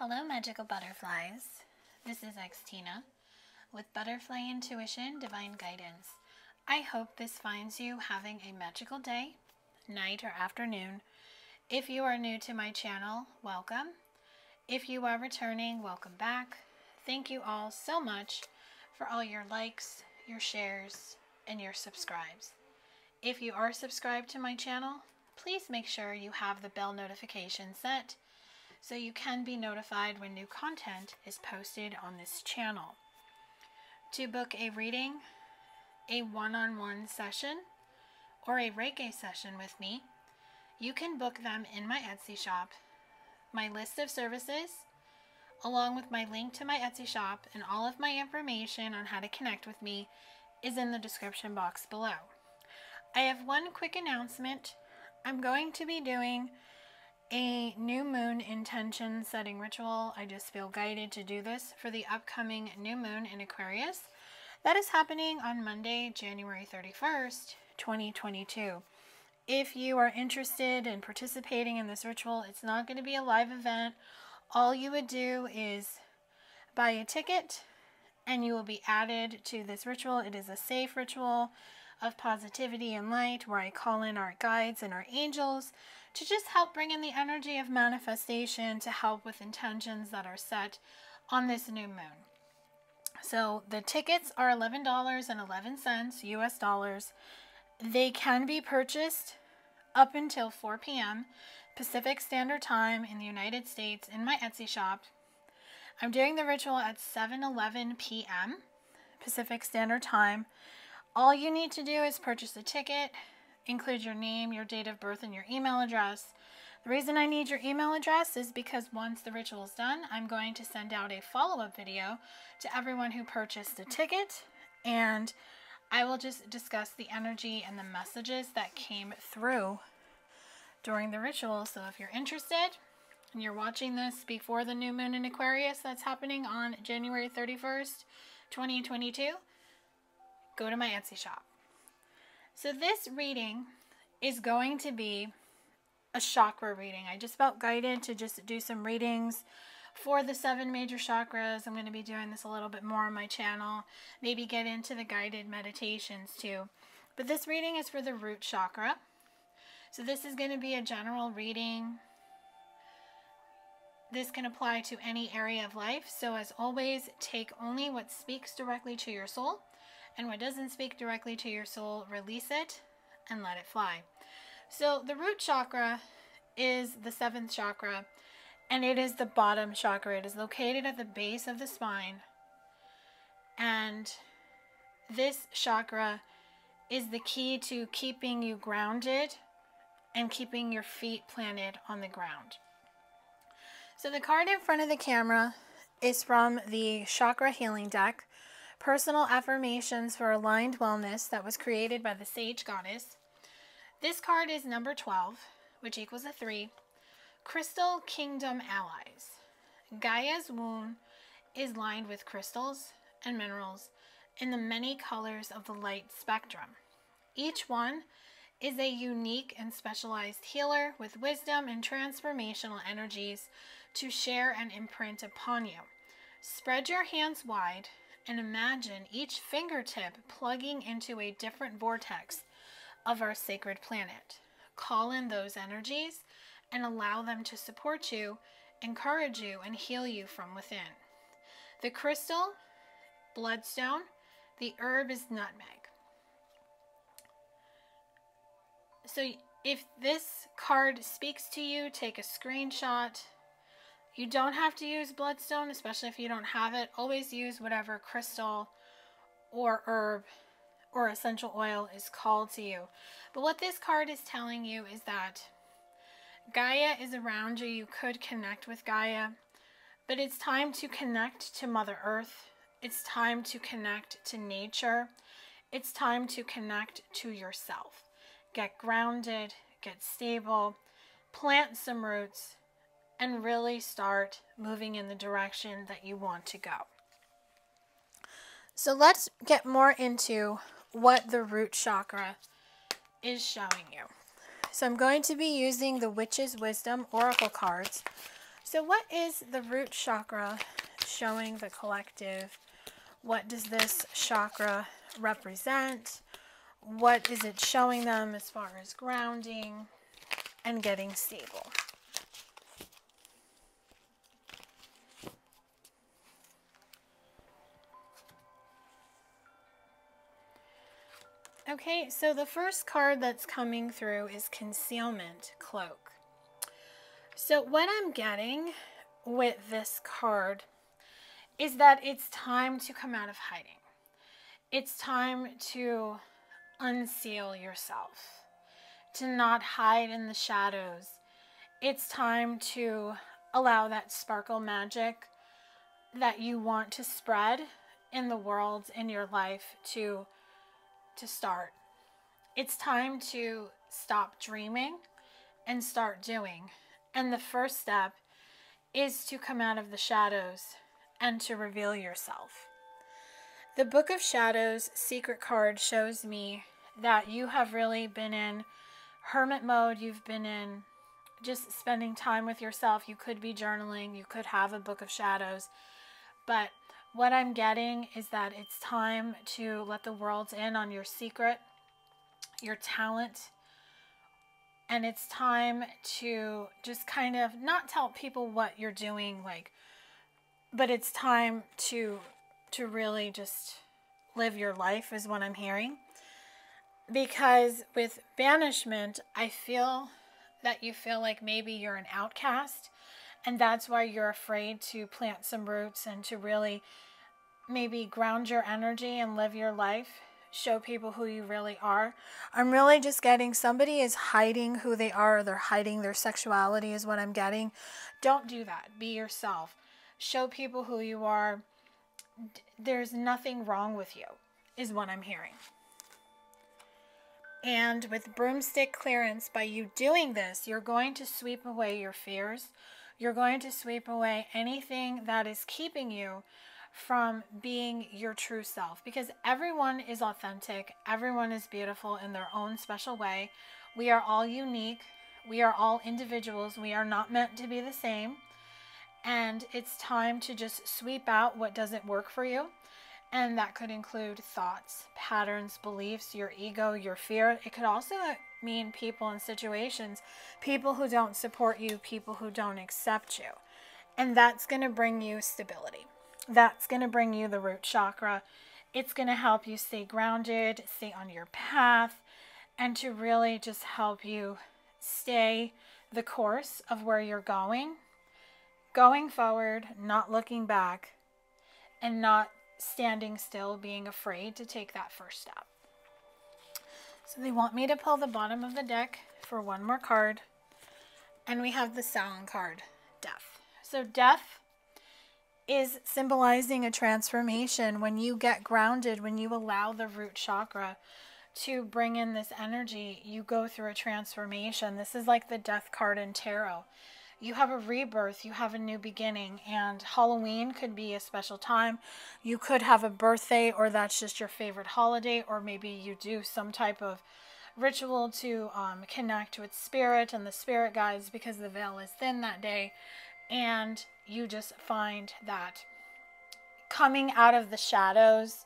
Hello, magical butterflies. This is Xtina with Butterfly Intuition Divine Guidance. I hope this finds you having a magical day, night, or afternoon. If you are new to my channel, welcome. If you are returning, welcome back. Thank you all so much for all your likes, your shares, and your subscribes. If you are subscribed to my channel, please make sure you have the bell notification set so you can be notified when new content is posted on this channel. To book a reading, a one-on-one session, or a Reiki session with me, you can book them in my Etsy shop. My list of services, along with my link to my Etsy shop and all of my information on how to connect with me, is in the description box below. I have one quick announcement. I'm going to be doing a new moon intention setting ritual. I just feel guided to do this for the upcoming new moon in Aquarius. That is happening on Monday, January 31st, 2022. If you are interested in participating in this ritual, it's not going to be a live event. All you would do is buy a ticket and you will be added to this ritual. It is a safe ritual of positivity and light where I call in our guides and our angels to just help bring in the energy of manifestation to help with intentions that are set on this new moon. So the tickets are $11.11 US dollars. They can be purchased up until 4 p.m. Pacific Standard Time in the United States in my Etsy shop. I'm doing the ritual at 7:11 p.m. Pacific Standard Time. All you need to do is purchase a ticket, include your name, your date of birth, and your email address. The reason I need your email address is because once the ritual is done, I'm going to send out a follow-up video to everyone who purchased a ticket, and I will just discuss the energy and the messages that came through during the ritual. So if you're interested and you're watching this before the new moon in Aquarius that's happening on January 31st, 2022, go to my Etsy shop. So this reading is going to be a chakra reading. I just felt guided to just do some readings for the 7 major chakras. I'm going to be doing this a little bit more on my channel. Maybe get into the guided meditations too. But this reading is for the root chakra. So this is going to be a general reading. This can apply to any area of life. So as always, take only what speaks directly to your soul. And what doesn't speak directly to your soul, release it and let it fly. So the root chakra is the 7th chakra, and it is the bottom chakra. It is located at the base of the spine. And this chakra is the key to keeping you grounded and keeping your feet planted on the ground. So the card in front of the camera is from the Chakra Healing Deck, Personal Affirmations for Aligned Wellness, that was created by the Sage Goddess. This card is number 12, which equals a 3. Crystal Kingdom Allies. Gaia's womb is lined with crystals and minerals in the many colors of the light spectrum. Each one is a unique and specialized healer with wisdom and transformational energies to share and imprint upon you. Spread your hands wide and imagine each fingertip plugging into a different vortex of our sacred planet. Call in those energies and allow them to support you, encourage you, and heal you from within. The crystal, bloodstone. The herb is nutmeg. So if this card speaks to you, take a screenshot. You don't have to use bloodstone, especially if you don't have it. Always use whatever crystal or herb or essential oil is called to you. But what this card is telling you is that Gaia is around you. You could connect with Gaia, but it's time to connect to Mother Earth. It's time to connect to nature. It's time to connect to yourself. Get grounded, get stable, plant some roots, and really start moving in the direction that you want to go. So let's get more into what the root chakra is showing you. So I'm going to be using the Witch's Wisdom Oracle cards. So what is the root chakra showing the collective? What does this chakra represent? What is it showing them as far as grounding and getting stable? Okay, so the first card that's coming through is Concealment Cloak. So what I'm getting with this card is that it's time to come out of hiding. It's time to unseal yourself, to not hide in the shadows. It's time to allow that sparkle magic that you want to spread in the world, in your life, to start. It's time to stop dreaming and start doing. And the first step is to come out of the shadows and to reveal yourself. The Book of Shadows secret card shows me that you have really been in hermit mode. You've been in just spending time with yourself. You could be journaling. You could have a Book of Shadows. But what I'm getting is that it's time to let the world in on your secret, your talent, and it's time to just kind of not tell people what you're doing, but it's time to really just live your life is what I'm hearing. Because with banishment, I feel that you feel like maybe you're an outcast, and that's why you're afraid to plant some roots and to really maybe ground your energy and live your life, show people who you really are. I'm really just getting somebody is hiding who they are. They're hiding their sexuality is what I'm getting. Don't do that. Be yourself. Show people who you are. There's nothing wrong with you is what I'm hearing. And with broomstick clearance, by you doing this, you're going to sweep away your fears. You're going to sweep away anything that is keeping you from being your true self, because everyone is authentic. Everyone is beautiful in their own special way. We are all unique. We are all individuals. We are not meant to be the same. And it's time to just sweep out what doesn't work for you. And that could include thoughts, patterns, beliefs, your ego, your fear. It could also mean people and situations, people who don't support you, people who don't accept you. And that's going to bring you stability. That's going to bring you the root chakra. It's going to help you stay grounded, stay on your path, and to really just help you stay the course of where you're going forward, not looking back, and not standing still, being afraid to take that first step. So they want me to pull the bottom of the deck for one more card. And we have the Sound card, Death. So death is symbolizing a transformation. When you get grounded, when you allow the root chakra to bring in this energy, you go through a transformation. This is like the Death card in tarot. You have a rebirth, you have a new beginning, and Halloween could be a special time. You could have a birthday, or that's just your favorite holiday, or maybe you do some type of ritual to connect with spirit and the spirit guides, because the veil is thin that day, and you just find that coming out of the shadows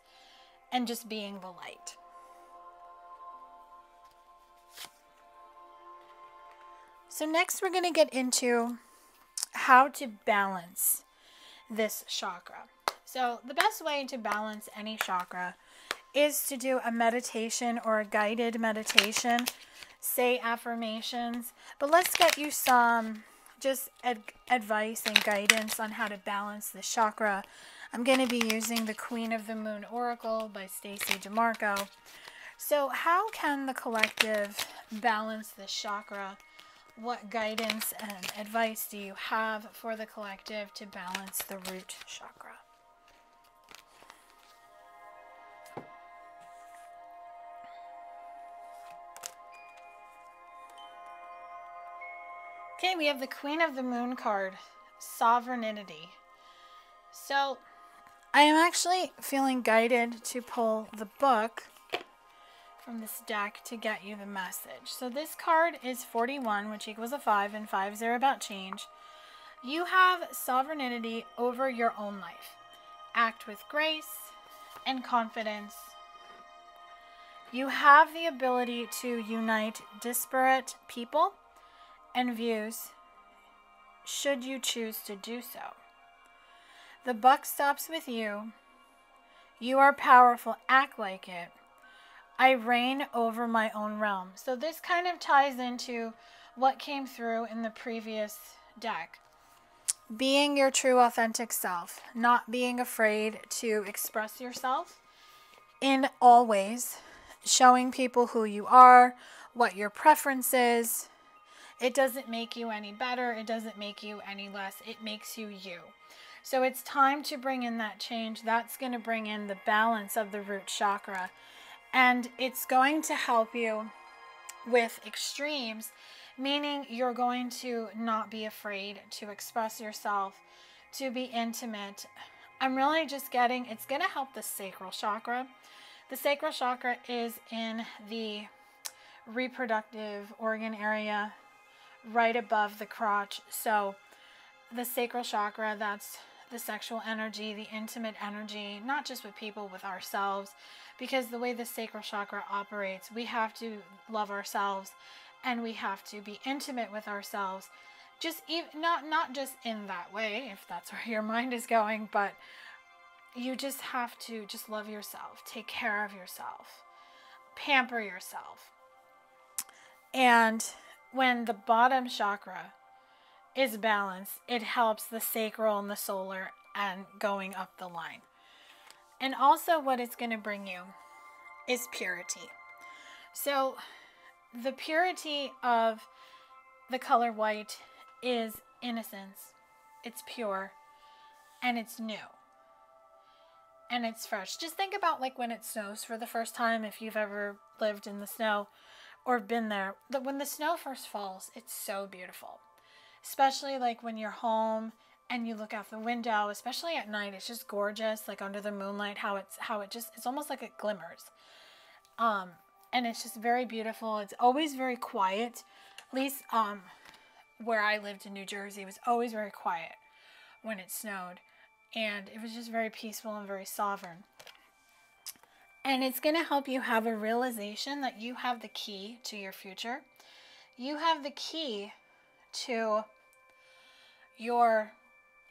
and just being the light. So next we're going to get into how to balance this chakra. So the best way to balance any chakra is to do a meditation or a guided meditation, say affirmations. But let's get you some just advice and guidance on how to balance the chakra. I'm going to be using the Queen of the Moon Oracle by Stacey DeMarco. So how can the collective balance this chakra? What guidance and advice do you have for the collective to balance the root chakra? Okay, we have the Queen of the Moon card, Sovereignty. So I am actually feeling guided to pull the book from this deck to get you the message. So this card is 41, which equals a 5, and 5s are about change. You have sovereignty over your own life. Act with grace and confidence. You have the ability to unite disparate people and views should you choose to do so. The buck stops with you. You are powerful. Act like it. I reign over my own realm. So this kind of ties into what came through in the previous deck. Being your true authentic self, not being afraid to express yourself in all ways, showing people who you are, what your preference is. It doesn't make you any better. It doesn't make you any less. It makes you you. So it's time to bring in that change. That's going to bring in the balance of the root chakra. And it's going to help you with extremes, meaning you're going to not be afraid to express yourself, to be intimate. I'm really just getting, it's going to help the sacral chakra. The sacral chakra is in the reproductive organ area right above the crotch. So the sacral chakra, that's the sexual energy, the intimate energy, not just with people, with ourselves, because the way the sacral chakra operates, we have to love ourselves and we have to be intimate with ourselves. Just not just in that way, if that's where your mind is going, but you just have to just love yourself, take care of yourself, pamper yourself. And when the bottom chakra is balanced, it helps the sacral and the solar and going up the line. And also what it's going to bring you is purity. So the purity of the color white is innocence. It's pure and it's new and it's fresh. Just think about like when it snows for the first time, if you've ever lived in the snow or been there. When the snow first falls, it's so beautiful. Especially like when you're home and you look out the window, especially at night, it's just gorgeous, like under the moonlight, it's almost like it glimmers. And it's just very beautiful. It's always very quiet. At least where I lived in New Jersey, it was always very quiet when it snowed. And it was just very peaceful and very sovereign. And it's going to help you have a realization that you have the key to your future. You have the key to your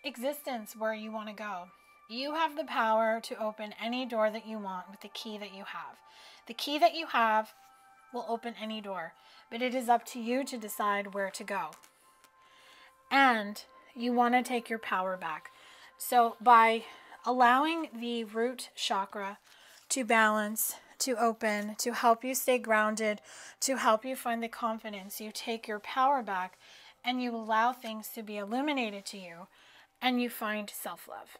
existence, where you want to go. You have the power to open any door that you want with the key that you have. The key that you have will open any door, but it is up to you to decide where to go. And you want to take your power back. So by allowing the root chakra to balance, to open, to help you stay grounded, to help you find the confidence, you take your power back and you allow things to be illuminated to you, and you find self-love.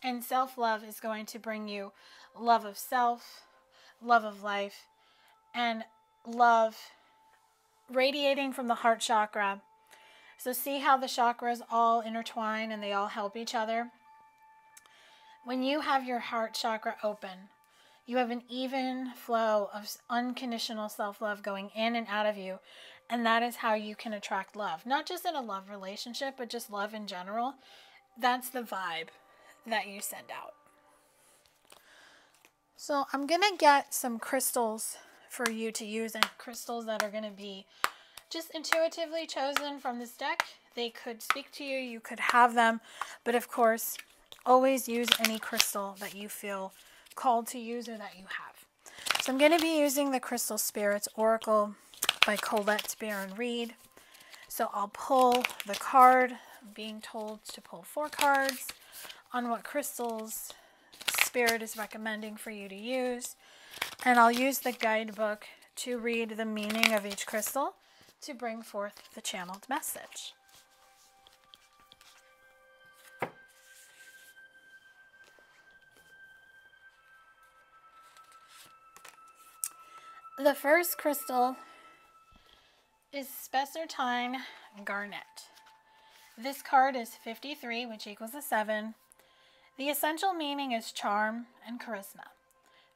And self-love is going to bring you love of self, love of life, and love radiating from the heart chakra. So see how the chakras all intertwine and they all help each other? When you have your heart chakra open, you have an even flow of unconditional self-love going in and out of you. And that is how you can attract love. Not just in a love relationship, but just love in general. That's the vibe that you send out. So I'm going to get some crystals for you to use, and crystals that are going to be just intuitively chosen from this deck. They could speak to you. You could have them. But of course, always use any crystal that you feel called to use or that you have. So I'm going to be using the Crystal Spirits Oracle by Colette Baron Reed. So I'll pull the card. I'm being told to pull 4 cards on what crystals Spirit is recommending for you to use. And I'll use the guidebook to read the meaning of each crystal to bring forth the channeled message. The first crystal is Spessartine Garnet. This card is 53, which equals a 7. The essential meaning is charm and charisma,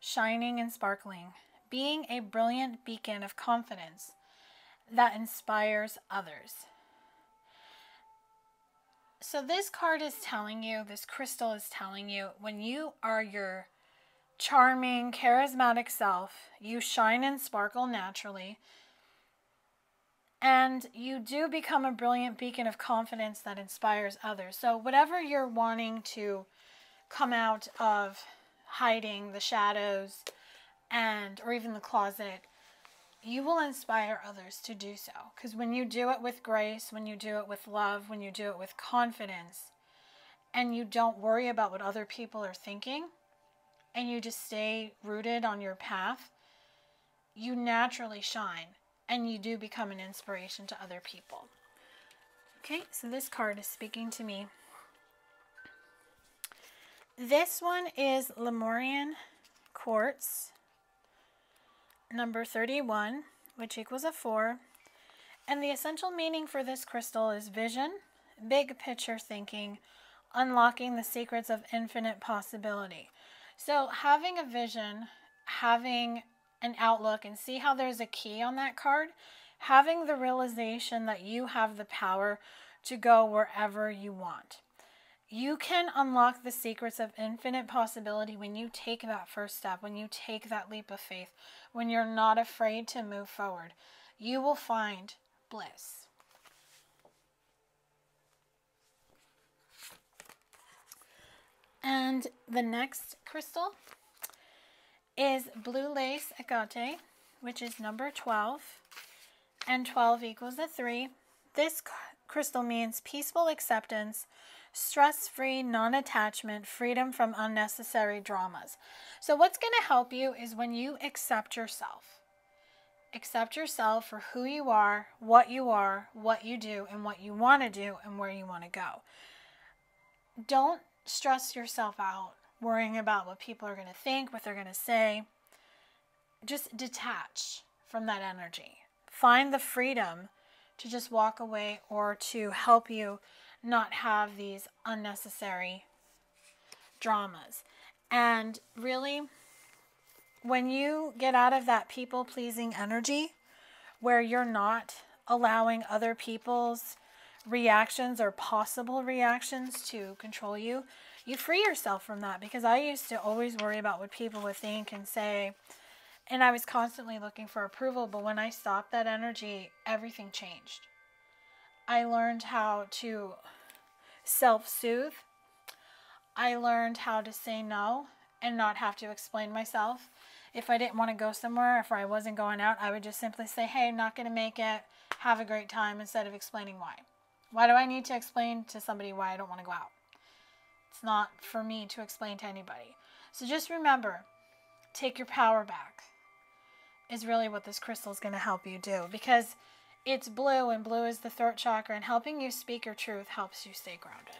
shining and sparkling, being a brilliant beacon of confidence that inspires others. So this card is telling you, this crystal is telling you, when you are your charming, charismatic self, you shine and sparkle naturally, and you do become a brilliant beacon of confidence that inspires others. So whatever you're wanting to come out of hiding, the shadows, or even the closet, you will inspire others to do so. Because when you do it with grace, when you do it with love, when you do it with confidence, and you don't worry about what other people are thinking, and you just stay rooted on your path, you naturally shine, and you do become an inspiration to other people. Okay, so this card is speaking to me. This one is Lemurian Quartz, number 31, which equals a 4. And the essential meaning for this crystal is vision, big picture thinking, unlocking the secrets of infinite possibility. So having a vision, having an outlook, and see how there's a key on that card, having the realization that you have the power to go wherever you want. You can unlock the secrets of infinite possibility when you take that first step, when you take that leap of faith, when you're not afraid to move forward. You will find bliss. And the next crystal is Blue Lace Agate, which is number 12, and 12 equals a 3. This crystal means peaceful acceptance, stress-free, non-attachment, freedom from unnecessary dramas. So what's going to help you is when you accept yourself. Accept yourself for who you are, what you do, and what you want to do, and where you want to go. Don't stress yourself out worrying about what people are going to think, what they're going to say. Just detach from that energy. Find the freedom to just walk away, or to help you not have these unnecessary dramas. And really, when you get out of that people-pleasing energy where you're not allowing other people's reactions or possible reactions to control you, you free yourself from that. Because I used to always worry about what people would think and say, and I was constantly looking for approval. But when I stopped that energy, everything changed. I learned how to self-soothe. I learned how to say no and not have to explain myself. If I didn't want to go somewhere, if I wasn't going out, I would just simply say, hey, I'm not going to make it. Have a great time, instead of explaining why. Why do I need to explain to somebody why I don't want to go out? It's not for me to explain to anybody. So just remember, take your power back is really what this crystal is going to help you do, because it's blue, and blue is the throat chakra, and helping you speak your truth helps you stay grounded.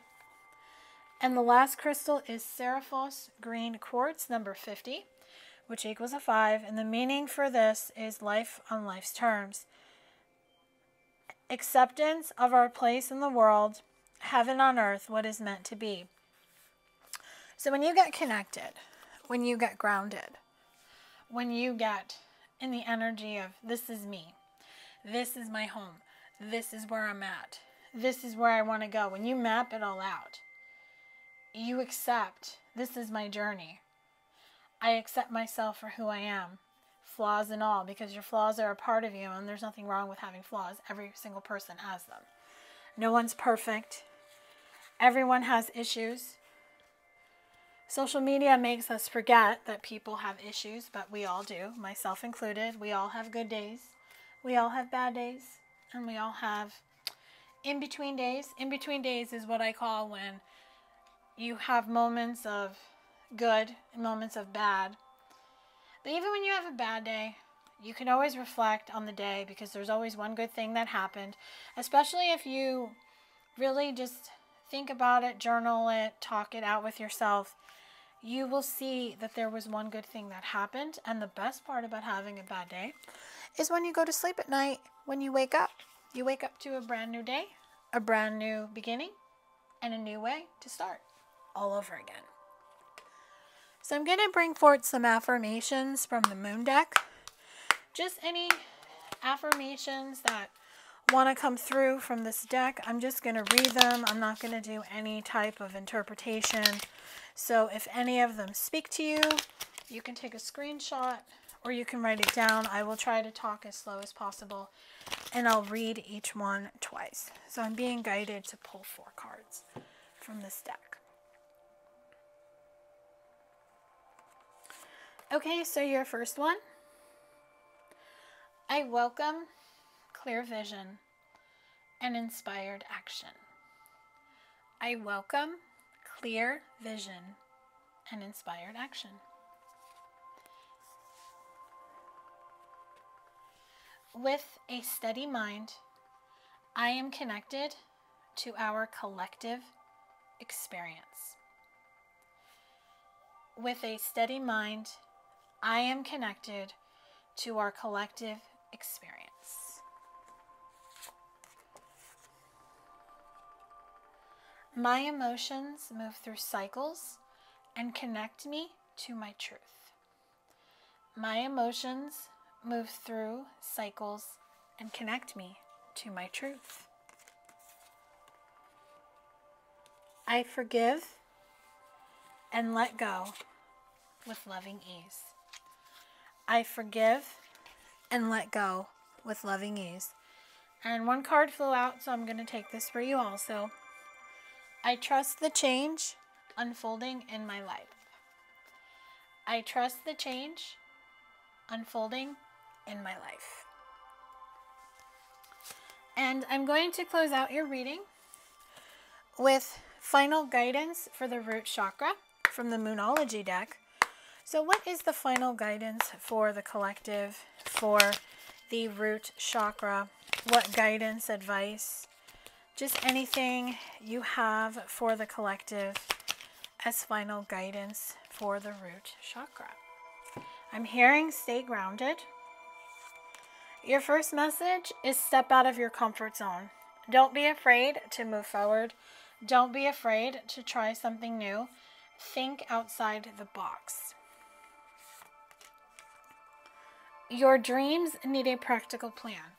And the last crystal is Seraphose Green Quartz, number 50, which equals a 5. And the meaning for this is life on life's terms. Acceptance of our place in the world, heaven on earth, what is meant to be. So when you get connected, when you get grounded, when you get in the energy of this is me, this is my home, this is where I'm at, this is where I want to go. When you map it all out, you accept, this is my journey. I accept myself for who I am, flaws and all, because your flaws are a part of you, and there's nothing wrong with having flaws. Every single person has them. No one's perfect. Everyone has issues. Social media makes us forget that people have issues, but we all do, myself included. We all have good days. We all have bad days. And we all have in-between days. In-between days is what I call when you have moments of good and moments of bad. But even when you have a bad day, you can always reflect on the day, because there's always one good thing that happened. Especially if you really just think about it, journal it, talk it out with yourself. You will see that there was one good thing that happened. And the best part about having a bad day is when you go to sleep at night, when you wake up to a brand new day, a brand new beginning, and a new way to start all over again. So I'm going to bring forth some affirmations from the moon deck. Just any affirmations that want to come through from this deck, I'm just going to read them. I'm not going to do any type of interpretation. So if any of them speak to you, you can take a screenshot or you can write it down. I will try to talk as slow as possible, and I'll read each one twice. So I'm being guided to pull 4 cards from this deck. Okay, so your first one. I welcome clear vision and inspired action. I welcome clear vision and inspired action. With a steady mind, I am connected to our collective experience. With a steady mind, I am connected to our collective experience. My emotions move through cycles and connect me to my truth. My emotions move through cycles and connect me to my truth. I forgive and let go with loving ease. I forgive and let go with loving ease. And 1 card flew out, so I'm going to take this for you also. I trust the change unfolding in my life. I trust the change unfolding in my life. And I'm going to close out your reading with final guidance for the root chakra from the Moonology deck. So what is the final guidance for the collective, for the root chakra? What guidance, advice, just anything you have for the collective as final guidance for the root chakra? I'm hearing stay grounded. Your first message is step out of your comfort zone. Don't be afraid to move forward. Don't be afraid to try something new. Think outside the box. Your dreams need a practical plan.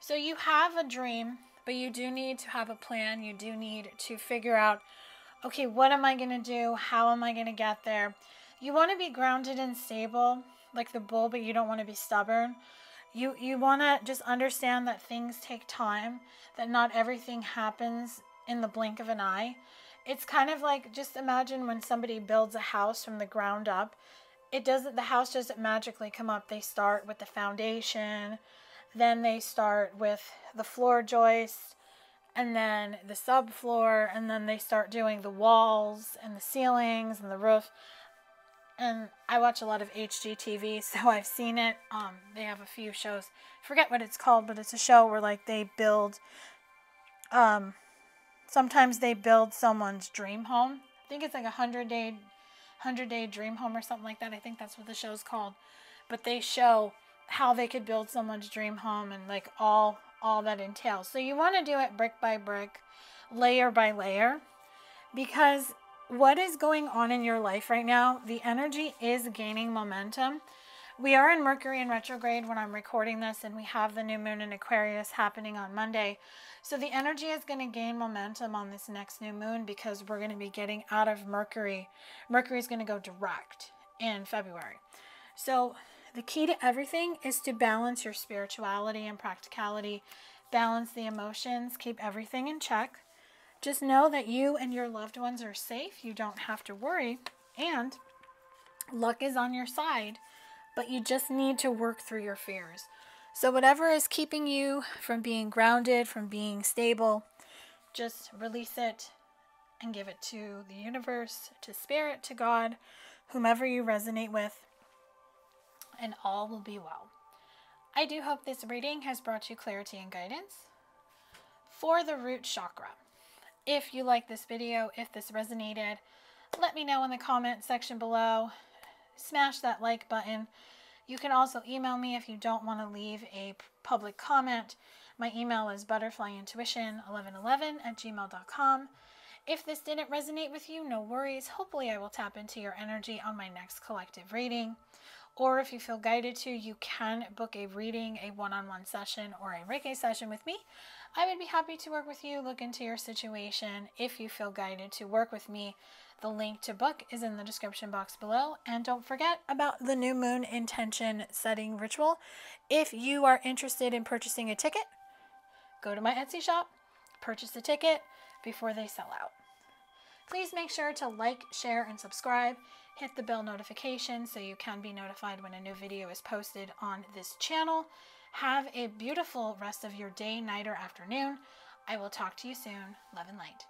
So you have a dream, but you do need to have a plan. You do need to figure out, okay, what am I going to do? How am I going to get there? You want to be grounded and stable like the bull, but you don't want to be stubborn. You want to just understand that things take time, that not everything happens in the blink of an eye. It's kind of like, just imagine when somebody builds a house from the ground up. The house doesn't magically come up. They start with the foundation, then they start with the floor joist, and then the subfloor, and then they start doing the walls and the ceilings and the roof. And I watch a lot of HGTV, so I've seen it. They have a few shows. I forget what it's called, but it's a show where like they build, sometimes they build someone's dream home. I think it's like 100-day dream home or something like that. I think that's what the show's called. But they show how they could build someone's dream home and like all that entails. So you want to do it brick by brick, layer by layer, because what is going on in your life right now, the energy is gaining momentum. We are in Mercury in retrograde when I'm recording this, and we have the new moon in Aquarius happening on Monday. So the energy is going to gain momentum on this next new moon because we're going to be getting out of Mercury. Mercury is going to go direct in February. So the key to everything is to balance your spirituality and practicality, balance the emotions, keep everything in check. Just know that you and your loved ones are safe. You don't have to worry, and luck is on your side, but you just need to work through your fears. So whatever is keeping you from being grounded, from being stable, just release it and give it to the universe, to spirit, to God, whomever you resonate with, and all will be well. I do hope this reading has brought you clarity and guidance for the root chakra. If you like this video, if this resonated, let me know in the comment section below. Smash that like button. You can also email me if you don't want to leave a public comment. My email is butterflyintuition1111@gmail.com. If this didn't resonate with you, no worries. Hopefully I will tap into your energy on my next collective reading. Or if you feel guided to, you can book a reading, a one-on-one session, or a Reiki session with me. I would be happy to work with you, look into your situation. If you feel guided to work with me, the link to book is in the description box below. And don't forget about the new moon intention setting ritual. If you are interested in purchasing a ticket, go to my Etsy shop, purchase the ticket before they sell out. Please make sure to like, share, and subscribe. Hit the bell notification so you can be notified when a new video is posted on this channel. Have a beautiful rest of your day, night, or afternoon. I will talk to you soon. Love and light.